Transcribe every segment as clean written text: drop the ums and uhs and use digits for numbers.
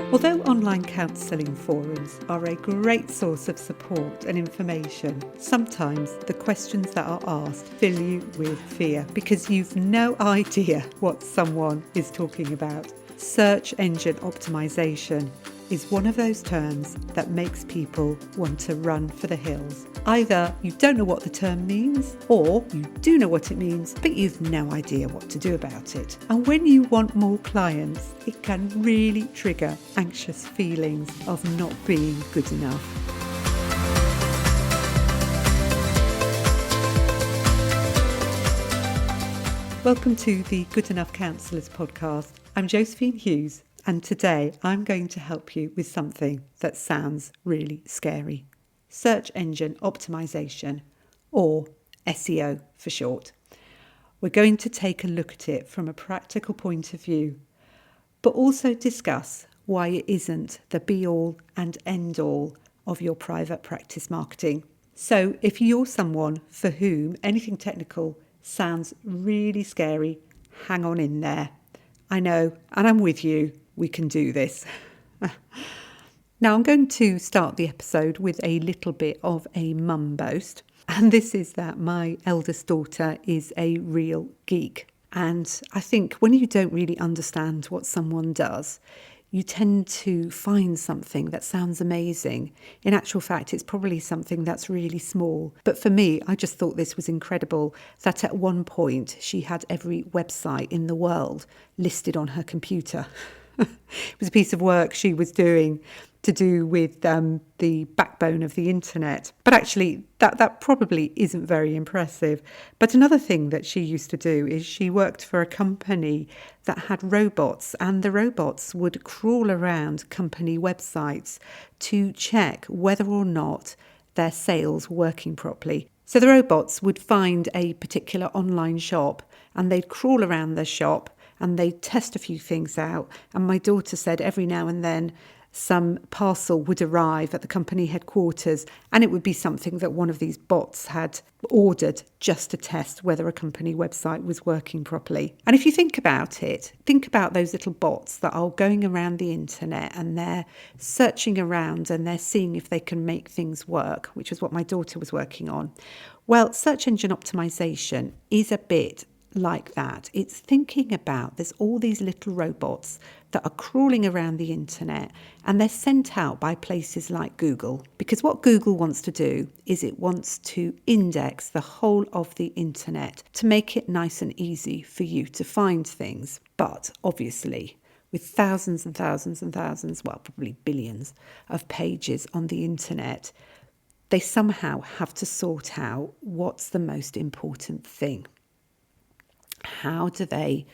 Although online counselling forums are a great source of support and information, sometimes the questions that are asked fill you with fear because you've no idea what someone is talking about. Search engine optimization is one of those terms that makes people want to run for the hills. Either you don't know what the term means, or you do know what it means, but you've no idea what to do about it. And when you want more clients, it can really trigger anxious feelings of not being good enough. Welcome to the Good Enough Counsellors podcast. I'm Josephine Hughes, and today I'm going to help you with something that sounds really scary. Search engine optimization, or SEO for short. We're going to take a look at it from a practical point of view, but also discuss why it isn't the be-all and end-all of your private practice marketing. So if you're someone for whom anything technical sounds really scary, hang on in there. I know, and I'm with you. We can do this. Now, I'm going to start the episode with a little bit of a mum boast. And this is that my eldest daughter is a real geek. And I think when you don't really understand what someone does, you tend to find something that sounds amazing. In actual fact, it's probably something that's really small. But for me, I just thought this was incredible that at one point she had every website in the world listed on her computer. It was a piece of work she was doing to do with the backbone of the internet. But actually, that probably isn't very impressive. But another thing that she used to do is she worked for a company that had robots, and the robots would crawl around company websites to check whether or not their sales were working properly. So the robots would find a particular online shop and they'd crawl around their shop and they'd test a few things out. And my daughter said every now and then some parcel would arrive at the company headquarters and it would be something that one of these bots had ordered just to test whether a company website was working properly. And if you think about it, think about those little bots that are going around the internet and they're searching around and they're seeing if they can make things work, which is what my daughter was working on. Well, search engine optimization is a bit like that. It's thinking about there's all these little robots that are crawling around the internet and they're sent out by places like Google, because what Google wants to do is it wants to index the whole of the internet to make it nice and easy for you to find things. But obviously, with thousands and thousands and thousands, well, probably billions of pages on the internet, they somehow have to sort out what's the most important thing. How do they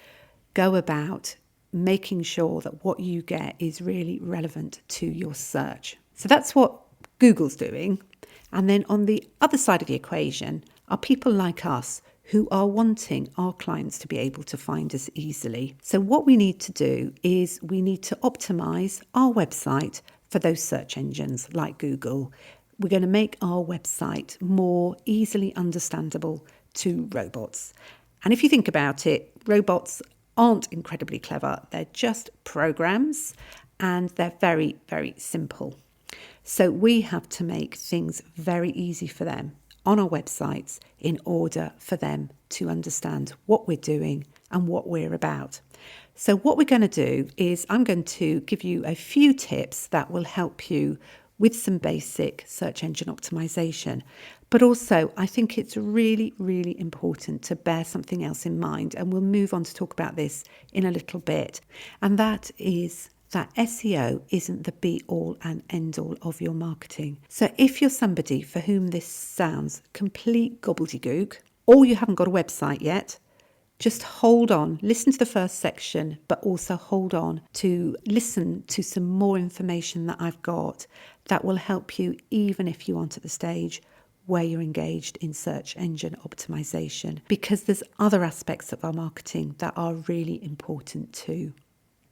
go about making sure that what you get is really relevant to your search? So that's what Google's doing. And then on the other side of the equation are people like us who are wanting our clients to be able to find us easily. So what we need to do is we need to optimize our website for those search engines like Google. We're going to make our website more easily understandable to robots. And if you think about it, robots aren't incredibly clever. They're just programs and they're very, very simple. So we have to make things very easy for them on our websites in order for them to understand what we're doing and what we're about. So what we're going to do is I'm going to give you a few tips that will help you with some basic search engine optimization. But also, I think it's really, really important to bear something else in mind, and we'll move on to talk about this in a little bit. And that is that SEO isn't the be-all and end-all of your marketing. So if you're somebody for whom this sounds complete gobbledygook, or you haven't got a website yet, just hold on, listen to the first section, but also hold on to listen to some more information that I've got that will help you even if you aren't at the stage where you're engaged in search engine optimization, because there's other aspects of our marketing that are really important too.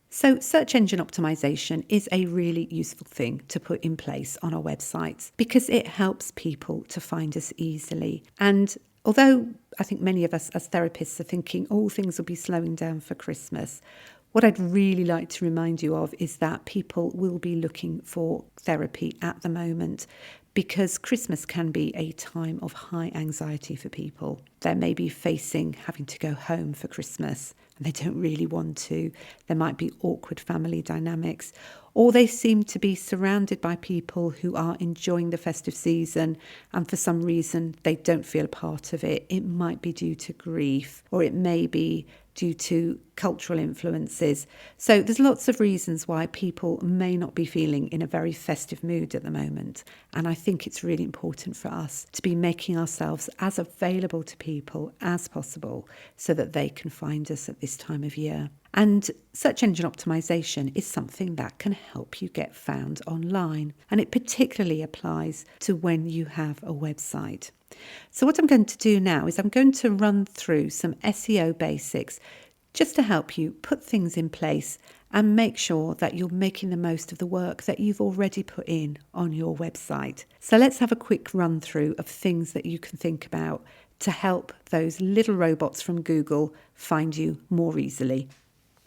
So search engine optimization is a really useful thing to put in place on our websites because it helps people to find us easily. And although I think many of us as therapists are thinking, things will be slowing down for Christmas, What I'd really like to remind you of is that people will be looking for therapy at the moment because Christmas can be a time of high anxiety for people. They may be facing having to go home for Christmas and they don't really want to. There might be awkward family dynamics, or they seem to be surrounded by people who are enjoying the festive season and for some reason they don't feel a part of it. It might be due to grief, or it may be due to cultural influences. So there's lots of reasons why people may not be feeling in a very festive mood at the moment. And I think it's really important for us to be making ourselves as available to people as possible so that they can find us at this time of year. And search engine optimization is something that can help you get found online. And it particularly applies to when you have a website. So what I'm going to do now is I'm going to run through some SEO basics just to help you put things in place and make sure that you're making the most of the work that you've already put in on your website. So let's have a quick run through of things that you can think about to help those little robots from Google find you more easily.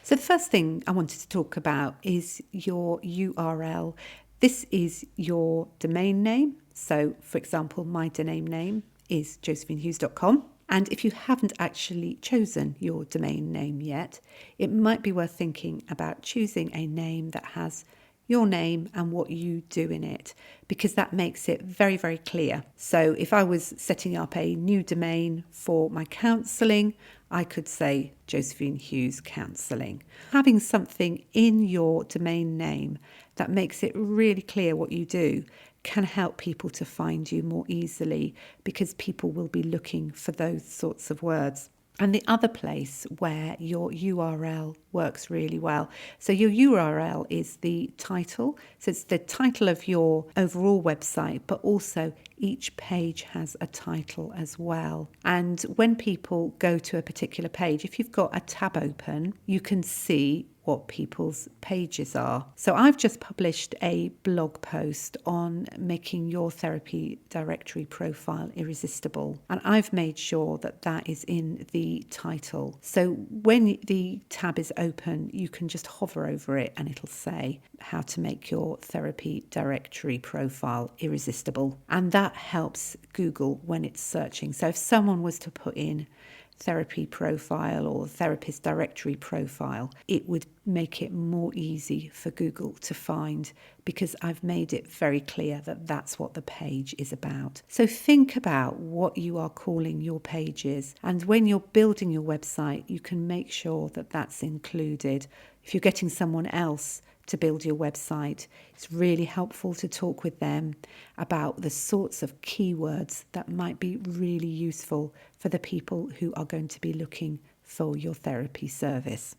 So the first thing I wanted to talk about is your URL. This is your domain name. So, for example, my domain name is josephinehughes.com. And if you haven't actually chosen your domain name yet, it might be worth thinking about choosing a name that has your name and what you do in it, because that makes it very, very clear. So if I was setting up a new domain for my counselling, I could say Josephine Hughes Counselling. Having something in your domain name that makes it really clear what you do can help people to find you more easily, because people will be looking for those sorts of words. And the other place where your URL works really well. So your URL is the title. So it's the title of your overall website, but also each page has a title as well. And when people go to a particular page, if you've got a tab open, you can see what people's pages are. So I've just published a blog post on making your therapy directory profile irresistible. And I've made sure that that is in the title. So when the tab is open, you can just hover over it and it'll say how to make your therapy directory profile irresistible. And that helps Google when it's searching. So if someone was to put in therapy profile or therapist directory profile, it would make it more easy for Google to find, because I've made it very clear that that's what the page is about. So think about what you are calling your pages, and when you're building your website, you can make sure that that's included. If you're getting someone else to build your website, it's really helpful to talk with them about the sorts of keywords that might be really useful for the people who are going to be looking for your therapy service.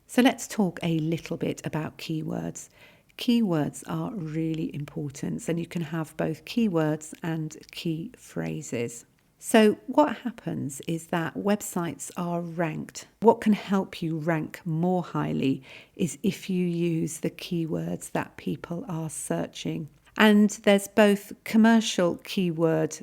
So let's talk a little bit about keywords. Keywords are really important, and you can have both keywords and key phrases. So what happens is that websites are ranked. What can help you rank more highly is if you use the keywords that people are searching. And there's both commercial keyword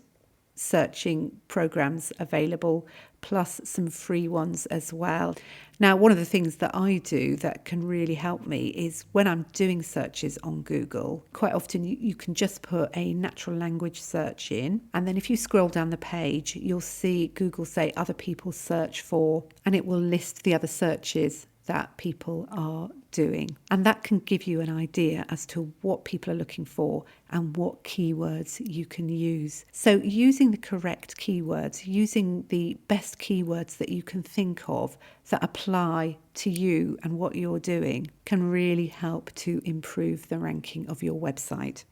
searching programs available, plus some free ones as well. Now, one of the things that I do that can really help me is when I'm doing searches on Google, quite often you can just put a natural language search in, and then if you scroll down the page, you'll see Google say other people search for, and it will list the other searches that people are doing. And that can give you an idea as to what people are looking for and what keywords you can use. So using the correct keywords, using the best keywords that you can think of that apply to you and what you're doing, can really help to improve the ranking of your website.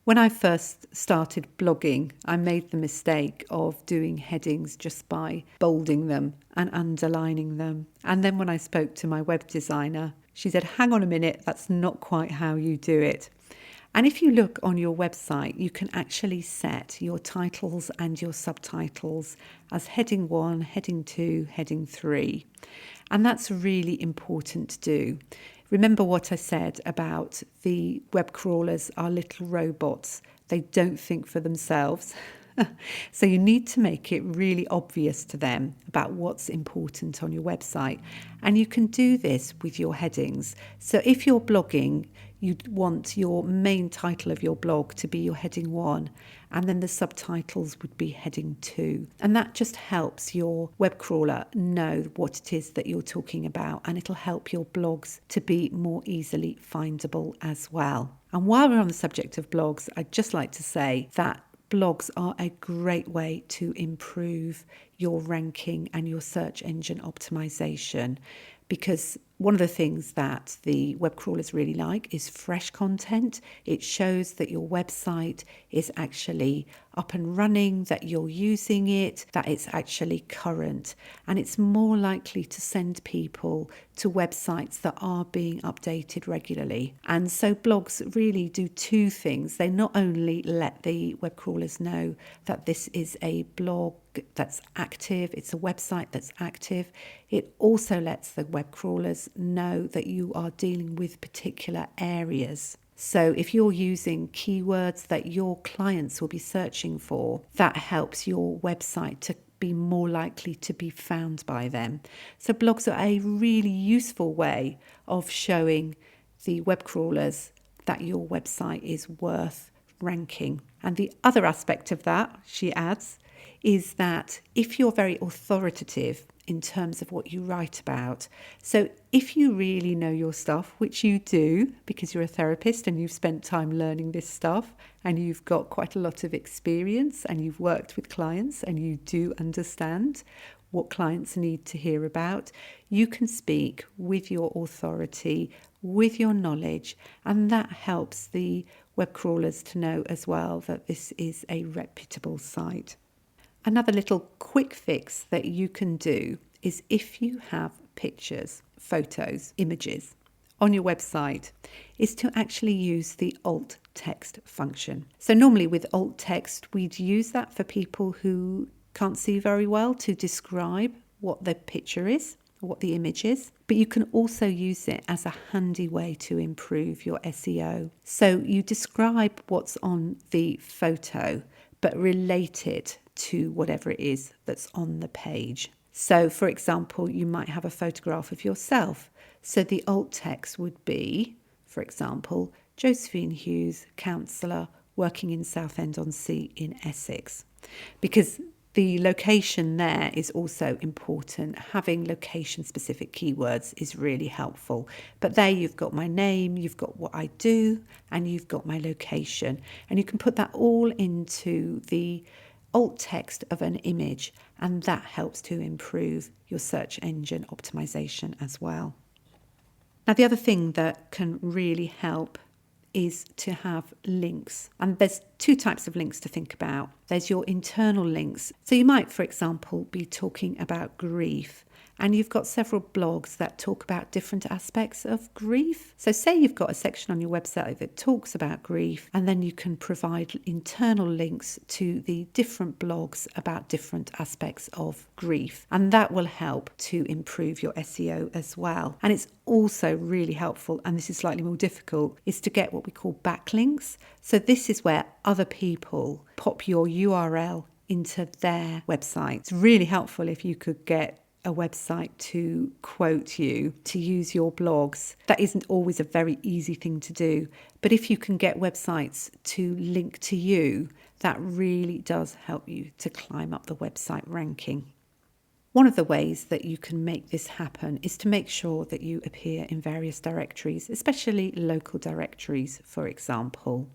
When I first started blogging, I made the mistake of doing headings just by bolding them and underlining them. And then when I spoke to my web designer, she said, hang on a minute, that's not quite how you do it. And if you look on your website, you can actually set your titles and your subtitles as heading 1, heading 2, heading 3. And that's really important to do. Remember what I said about the web crawlers are little robots. They don't think for themselves. So you need to make it really obvious to them about what's important on your website. And you can do this with your headings. So if you're blogging, you'd want your main title of your blog to be your heading 1, and then the subtitles would be heading 2. And that just helps your web crawler know what it is that you're talking about, and it'll help your blogs to be more easily findable as well. And while we're on the subject of blogs, I'd just like to say that blogs are a great way to improve your ranking and your search engine optimization, because one of the things that the web crawlers really like is fresh content. It shows that your website is actually up and running, that you're using it, that it's actually current, and it's more likely to send people to websites that are being updated regularly. And so blogs really do two things. They not only let the web crawlers know that this is a blog that's active, it's a website that's active, it also lets the web crawlers know that you are dealing with particular areas. So if you're using keywords that your clients will be searching for, that helps your website to be more likely to be found by them. So blogs are a really useful way of showing the web crawlers that your website is worth ranking. And the other aspect of that, she adds, is that if you're very authoritative in terms of what you write about, so if you really know your stuff, which you do because you're a therapist and you've spent time learning this stuff and you've got quite a lot of experience and you've worked with clients and you do understand what clients need to hear about, you can speak with your authority, with your knowledge, and that helps the web crawlers to know as well that this is a reputable site. Another little quick fix that you can do is if you have pictures, photos, images on your website, is to actually use the alt text function. So normally with alt text, we'd use that for people who can't see very well to describe what the picture is, or what the image is. But you can also use it as a handy way to improve your SEO. So you describe what's on the photo, but relate it to whatever it is that's on the page. So for example, you might have a photograph of yourself. So the alt text would be, for example, Josephine Hughes, counsellor, working in Southend-on-Sea in Essex. Because the location there is also important. Having location-specific keywords is really helpful. But there you've got my name, you've got what I do, and you've got my location. And you can put that all into the alt text of an image, and that helps to improve your search engine optimization as well. Now, the other thing that can really help is to have links. And there's two types of links to think about. There's your internal links. So you might, for example, be talking about grief, and you've got several blogs that talk about different aspects of grief. So say you've got a section on your website that talks about grief, and then you can provide internal links to the different blogs about different aspects of grief. And that will help to improve your SEO as well. And it's also really helpful, and this is slightly more difficult, is to get what we call backlinks. So this is where other people pop your URL into their website. It's really helpful if you could get a website to quote you, to use your blogs. That isn't always a very easy thing to do, but if you can get websites to link to you, that really does help you to climb up the website ranking. One of the ways that you can make this happen is to make sure that you appear in various directories, especially local directories, for example.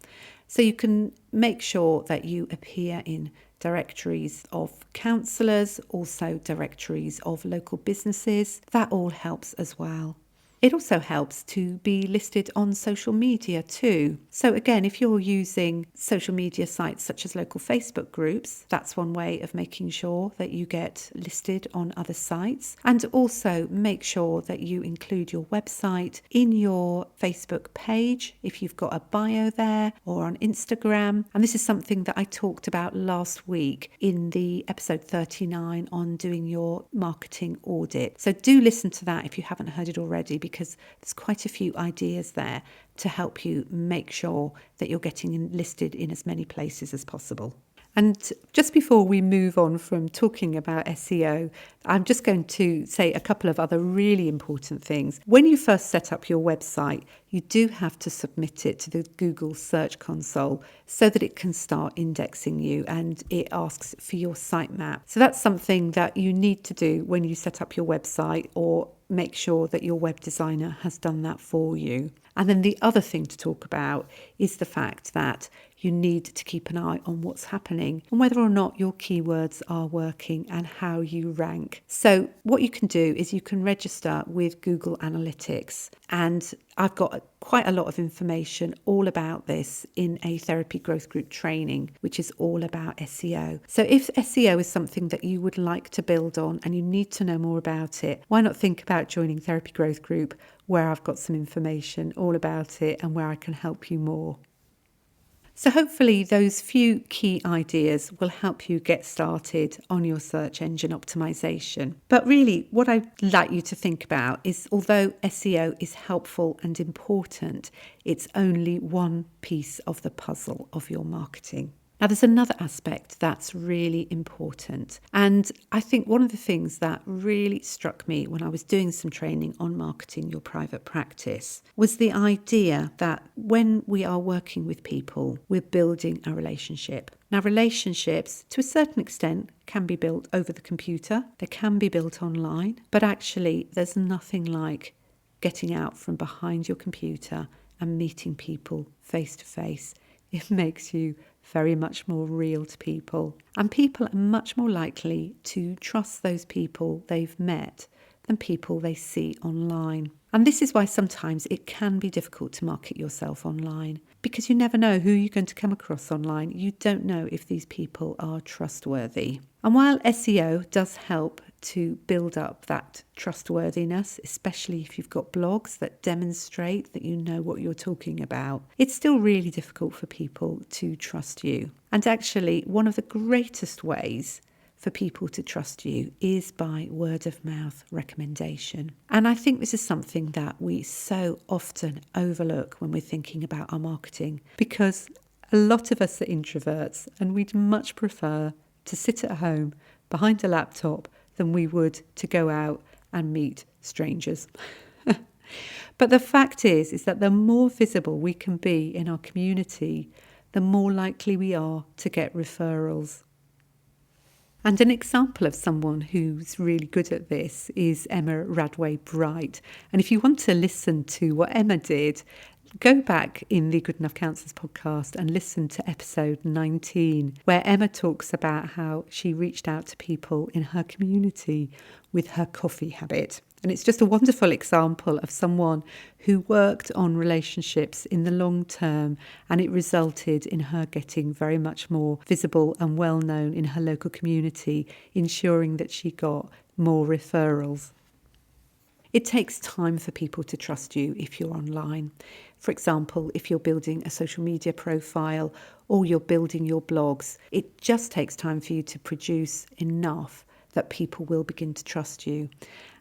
So you can make sure that you appear in directories of counsellors, also directories of local businesses. That all helps as well. It also helps to be listed on social media too. So again, if you're using social media sites such as local Facebook groups, that's one way of making sure that you get listed on other sites. And also make sure that you include your website in your Facebook page if you've got a bio there, or on Instagram. And this is something that I talked about last week in the episode 39 on doing your marketing audit. So do listen to that if you haven't heard it already, because there's quite a few ideas there to help you make sure that you're getting listed in as many places as possible. And just before we move on from talking about SEO, I'm just going to say a couple of other really important things. When you first set up your website, you do have to submit it to the Google Search Console so that it can start indexing you, and it asks for your sitemap. So that's something that you need to do when you set up your website, or make sure that your web designer has done that for you. And then the other thing to talk about is the fact that you need to keep an eye on what's happening and whether or not your keywords are working and how you rank. So what you can do is you can register with Google Analytics, and I've got quite a lot of information all about this in a therapy growth group training, which is all about SEO. So if SEO is something that you would like to build on and you need to know more about it, why not think about joining therapy growth group, where I've got some information all about it and where I can help you more. So hopefully those few key ideas will help you get started on your search engine optimization. But really, what I'd like you to think about is, although SEO is helpful and important, it's only one piece of the puzzle of your marketing. Now, there's another aspect that's really important. And I think one of the things that really struck me when I was doing some training on marketing your private practice was the idea that when we are working with people, we're building a relationship. Now, relationships, to a certain extent, can be built over the computer. They can be built online. But actually, there's nothing like getting out from behind your computer and meeting people face to face. It makes you very much more real to people. And people are much more likely to trust those people they've met than people they see online. And this is why sometimes it can be difficult to market yourself online, because you never know who you're going to come across online. You don't know if these people are trustworthy. And while SEO does help to build up that trustworthiness, especially if you've got blogs that demonstrate that you know what you're talking about, it's still really difficult for people to trust you. And actually, one of the greatest ways for people to trust you is by word of mouth recommendation. And I think this is something that we so often overlook when we're thinking about our marketing, because a lot of us are introverts and we'd much prefer to sit at home behind a laptop than we would to go out and meet strangers. But the fact is that the more visible we can be in our community, the more likely we are to get referrals. And an example of someone who's really good at this is Emma Radway-Bright. And if you want to listen to what Emma did, go back in the Good Enough Counsellors podcast and listen to episode 19, where Emma talks about how she reached out to people in her community with her coffee habit. And it's just a wonderful example of someone who worked on relationships in the long term, and it resulted in her getting very much more visible and well known in her local community, ensuring that she got more referrals. It takes time for people to trust you if you're online. For example, if you're building a social media profile or you're building your blogs, it just takes time for you to produce enough that people will begin to trust you.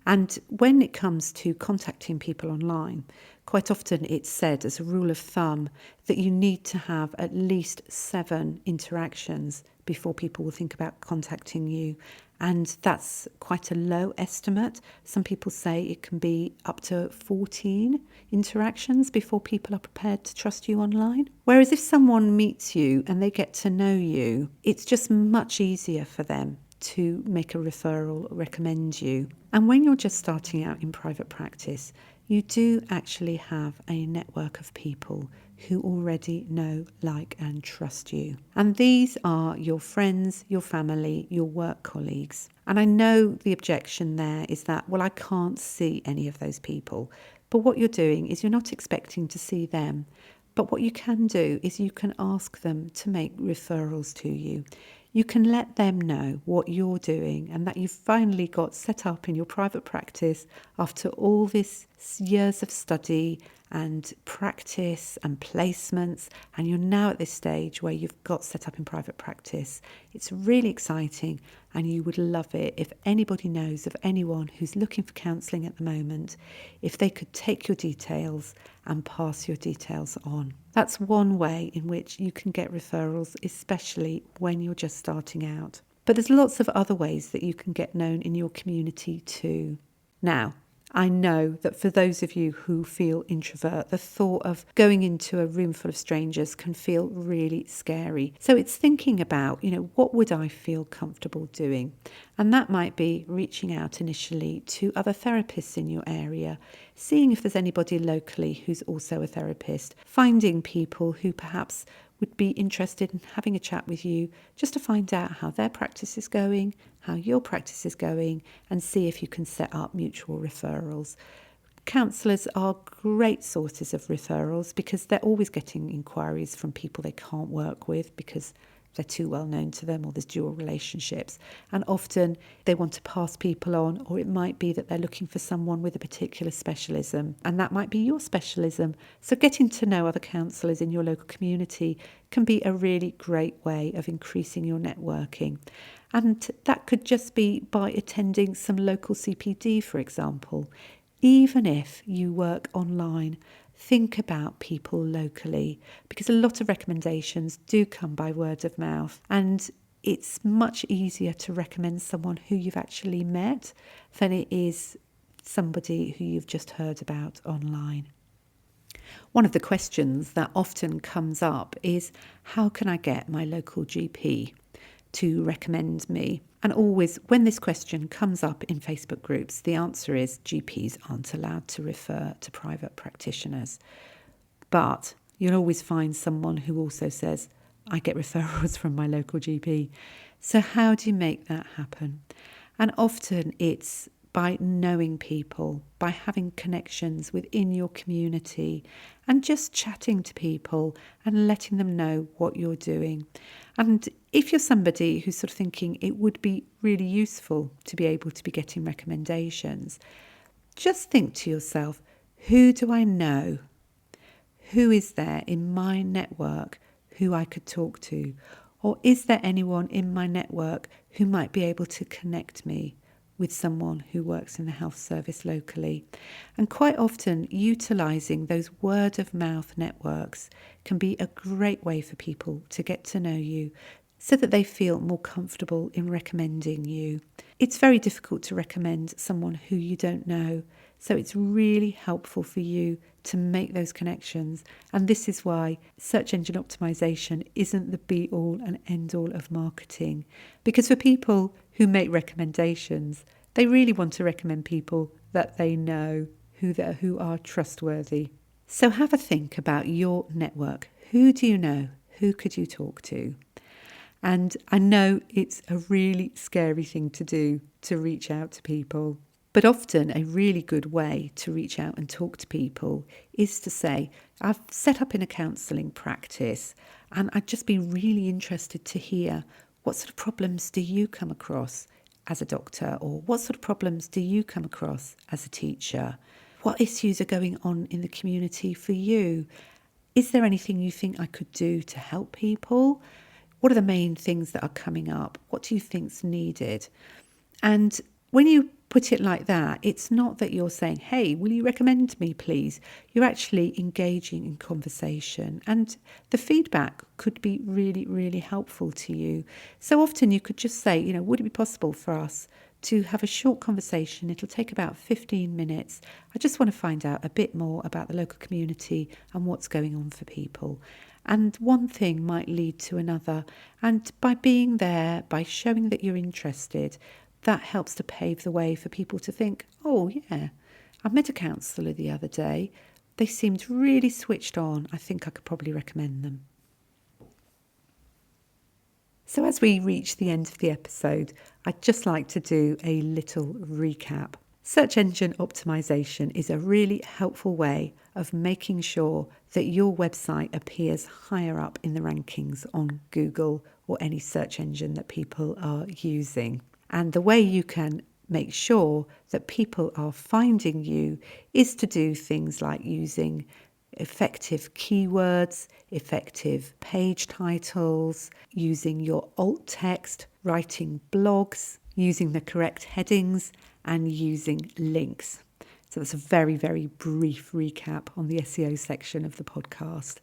And when it comes to contacting people online, quite often it's said as a rule of thumb that you need to have at least 7 interactions before people will think about contacting you. And that's quite a low estimate. Some people say it can be up to 14 interactions before people are prepared to trust you online. Whereas if someone meets you and they get to know you, it's just much easier for them to make a referral, recommend you. And when you're just starting out in private practice, you do actually have a network of people who already know, like, and trust you. And these are your friends, your family, your work colleagues. And I know the objection there is that, well, I can't see any of those people. But what you're doing is you're not expecting to see them. But what you can do is you can ask them to make referrals to you. You can let them know what you're doing and that you've finally got set up in your private practice after all this years of study and practice and placements, and you're now at this stage where you've got set up in private practice. It's really exciting, and you would love it if anybody knows of anyone who's looking for counselling at the moment, if they could take your details and pass your details on. That's one way in which you can get referrals, especially when you're just starting out. But there's lots of other ways that you can get known in your community too. Now, I know that for those of you who feel introvert, the thought of going into a room full of strangers can feel really scary. So it's thinking about, what would I feel comfortable doing? And that might be reaching out initially to other therapists in your area, seeing if there's anybody locally who's also a therapist, finding people who perhaps would be interested in having a chat with you just to find out how their practice is going, how your practice is going, and see if you can set up mutual referrals. Counsellors are great sources of referrals because they're always getting inquiries from people they can't work with because they're too well known to them, or there's dual relationships. And often they want to pass people on, or it might be that they're looking for someone with a particular specialism, and that might be your specialism. So getting to know other counsellors in your local community can be a really great way of increasing your networking. And that could just be by attending some local CPD, for example. Even if you work online, think about people locally, because a lot of recommendations do come by word of mouth, and it's much easier to recommend someone who you've actually met than it is somebody who you've just heard about online. One of the questions that often comes up is, how can I get my local GP to recommend me? And always, when this question comes up in Facebook groups, the answer is GPs aren't allowed to refer to private practitioners. But you'll always find someone who also says, I get referrals from my local GP. So how do you make that happen? And often it's by knowing people, by having connections within your community, and just chatting to people and letting them know what you're doing. And if you're somebody who's sort of thinking it would be really useful to be able to be getting recommendations, just think to yourself, who do I know? Who is there in my network who I could talk to? Or is there anyone in my network who might be able to connect me with someone who works in the health service locally? And quite often, utilising those word of mouth networks can be a great way for people to get to know you so that they feel more comfortable in recommending you. It's very difficult to recommend someone who you don't know, so it's really helpful for you to make those connections. And this is why search engine optimization isn't the be-all and end-all of marketing. Because for people who make recommendations, they really want to recommend people that they know, who are trustworthy. So have a think about your network. Who do you know? Who could you talk to? And I know it's a really scary thing to do, to reach out to people. But often a really good way to reach out and talk to people is to say, I've set up in a counselling practice and I'd just be really interested to hear, what sort of problems do you come across as a doctor, or what sort of problems do you come across as a teacher? What issues are going on in the community for you? Is there anything you think I could do to help people? What are the main things that are coming up? What do you think's needed? And when you put it like that, it's not that you're saying, hey, will you recommend me, please? You're actually engaging in conversation, and the feedback could be really, really helpful to you. So often you could just say, would it be possible for us to have a short conversation? It'll take about 15 minutes. I just want to find out a bit more about the local community and what's going on for people. And one thing might lead to another. And by being there, by showing that you're interested, that helps to pave the way for people to think, oh yeah, I met a counsellor the other day. They seemed really switched on. I think I could probably recommend them. So as we reach the end of the episode, I'd just like to do a little recap. Search engine optimization is a really helpful way of making sure that your website appears higher up in the rankings on Google or any search engine that people are using. And the way you can make sure that people are finding you is to do things like using effective keywords, effective page titles, using your alt text, writing blogs, using the correct headings, and using links. So that's a very, very brief recap on the SEO section of the podcast.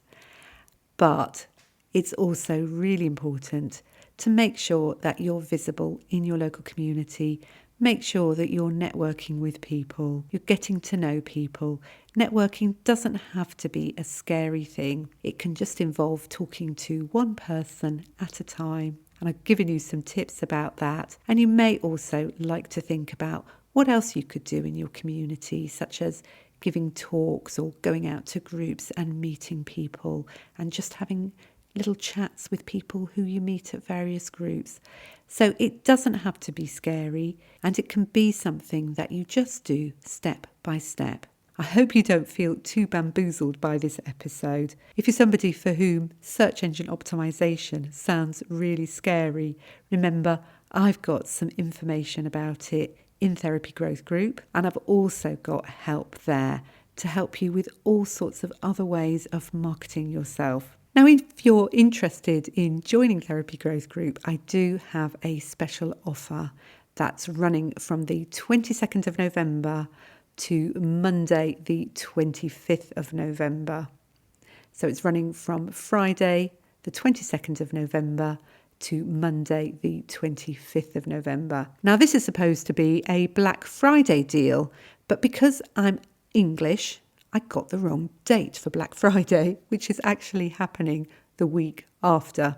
But it's also really important to make sure that you're visible in your local community. Make sure that you're networking with people, you're getting to know people. Networking doesn't have to be a scary thing. It can just involve talking to one person at a time. And I've given you some tips about that. And you may also like to think about what else you could do in your community, such as giving talks or going out to groups and meeting people and just having little chats with people who you meet at various groups. So it doesn't have to be scary, and it can be something that you just do step by step. I hope you don't feel too bamboozled by this episode. If you're somebody for whom search engine optimization sounds really scary, remember I've got some information about it in Therapy Growth Group, and I've also got help there to help you with all sorts of other ways of marketing yourself. Now, if you're interested in joining Therapy Growth Group, I do have a special offer that's running from the 22nd of November to Monday, the 25th of November. So it's running from Friday, the 22nd of November to Monday, the 25th of November. Now, this is supposed to be a Black Friday deal, but because I'm English, I got the wrong date for Black Friday, which is actually happening the week after.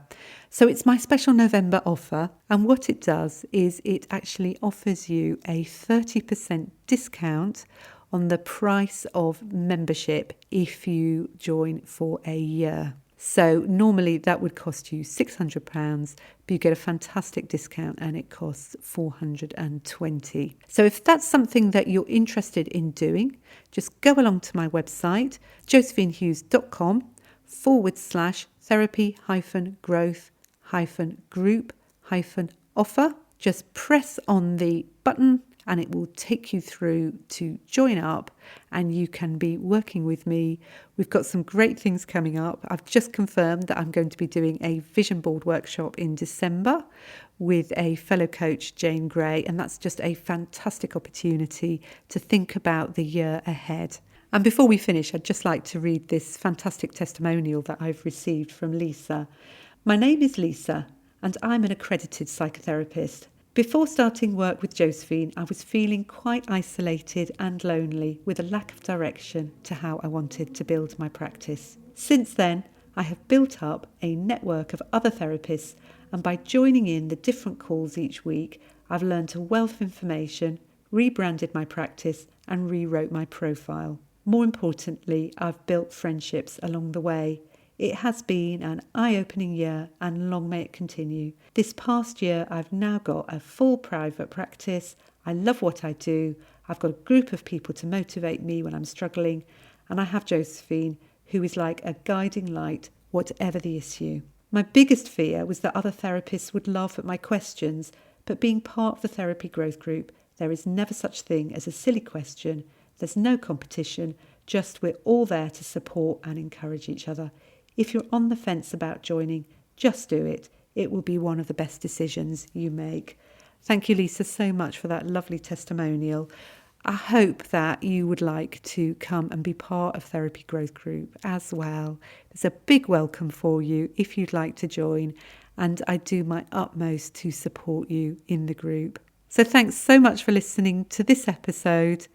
So it's my special November offer, and what it does is it actually offers you a 30% discount on the price of membership if you join for a year. So normally that would cost you £600, but you get a fantastic discount and it costs £420. So if that's something that you're interested in doing, just go along to my website, josephineHughes.com/therapy-growth-group-offer. Just press on the button and it will take you through to join up, and you can be working with me. We've got some great things coming up. I've just confirmed that I'm going to be doing a vision board workshop in December with a fellow coach, Jane Gray, and that's just a fantastic opportunity to think about the year ahead. And before we finish, I'd just like to read this fantastic testimonial that I've received from Lisa. My name is Lisa, and I'm an accredited psychotherapist. Before starting work with Josephine, I was feeling quite isolated and lonely with a lack of direction to how I wanted to build my practice. Since then, I have built up a network of other therapists, and by joining in the different calls each week, I've learned a wealth of information, rebranded my practice, and rewrote my profile. More importantly, I've built friendships along the way. It has been an eye-opening year, and long may it continue. This past year, I've now got a full private practice. I love what I do. I've got a group of people to motivate me when I'm struggling, and I have Josephine, who is like a guiding light, whatever the issue. My biggest fear was that other therapists would laugh at my questions, but being part of the Therapy Growth Group, there is never such thing as a silly question. There's no competition, just we're all there to support and encourage each other. If you're on the fence about joining, just do it. It will be one of the best decisions you make. Thank you, Lisa, so much for that lovely testimonial. I hope that you would like to come and be part of Therapy Growth Group as well. There's a big welcome for you if you'd like to join, and I do my utmost to support you in the group. So thanks so much for listening to this episode,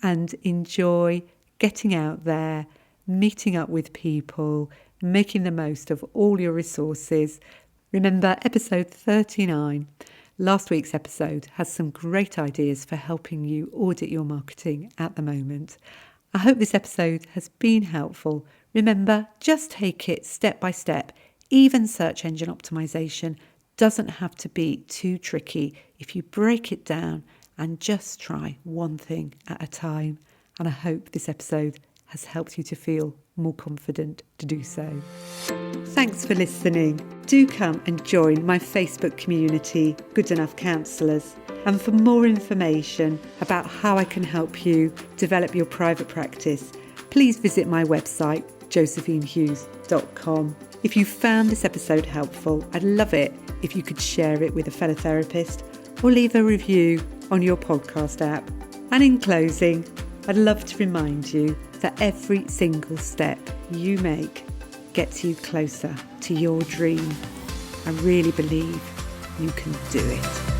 and enjoy getting out there, meeting up with people, making the most of all your resources. Remember, episode 39, last week's episode, has some great ideas for helping you audit your marketing at the moment. I hope this episode has been helpful. Remember, just take it step by step. Even search engine optimization doesn't have to be too tricky if you break it down and just try one thing at a time. And I hope this episode has helped you to feel more confident to do so. Thanks for listening. Do come and join my Facebook community, Good Enough Counsellors. And for more information about how I can help you develop your private practice, please visit my website, josephinehughes.com. If you found this episode helpful, I'd love it if you could share it with a fellow therapist or leave a review on your podcast app. And in closing, I'd love to remind you that every single step you make gets you closer to your dream. I really believe you can do it.